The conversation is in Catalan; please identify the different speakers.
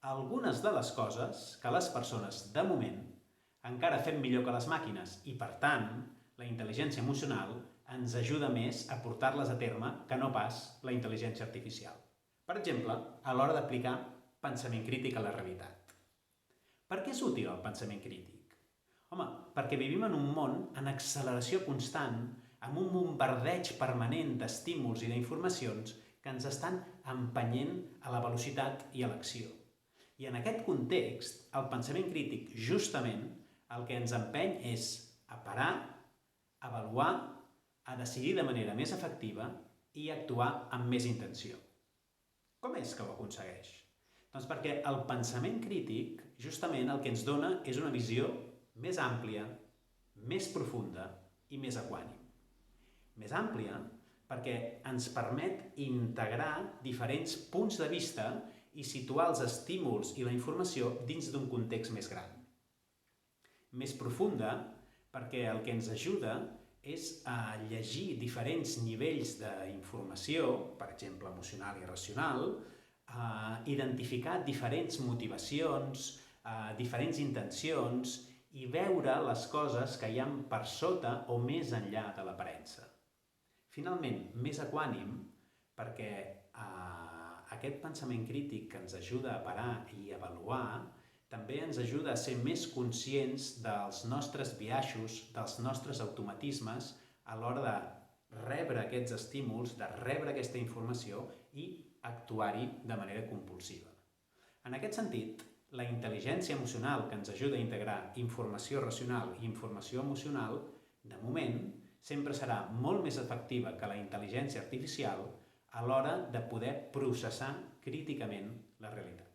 Speaker 1: algunes de les coses que les persones, de moment, encara fem millor que les màquines i, per tant, la intel·ligència emocional ens ajuda més a portar-les a terme que no pas la intel·ligència artificial. Per exemple, a l'hora d'aplicar pensament crític a la realitat. Per què és útil el pensament crític? Home, perquè vivim en un món en acceleració constant, amb un bombardeig permanent d'estímuls i d'informacions que ens estan empenyent a la velocitat i a l'acció. I en aquest context, el pensament crític, justament, el que ens empeny és a parar, a avaluar, a decidir de manera més efectiva i a actuar amb més intenció. Com és que ho aconsegueix? Doncs perquè el pensament crític, justament el que ens dona és una visió més àmplia, més profunda i més equànime. Més àmplia perquè ens permet integrar diferents punts de vista i situar els estímuls i la informació dins d'un context més gran. Més profunda perquè el que ens ajuda és a llegir diferents nivells d'informació, per exemple emocional i racional, a identificar diferents motivacions, diferents intencions i veure les coses que hi ha per sota o més enllà de l'aparença. Finalment, més equànim perquè aquest pensament crític que ens ajuda a parar i avaluar també ens ajuda a ser més conscients dels nostres biaixos, dels nostres automatismes a l'hora de rebre aquests estímuls, de rebre aquesta informació i actuar-hi de manera compulsiva. En aquest sentit, la intel·ligència emocional que ens ajuda a integrar informació racional i informació emocional, de moment, sempre serà molt més efectiva que la intel·ligència artificial a l'hora de poder processar críticament la realitat.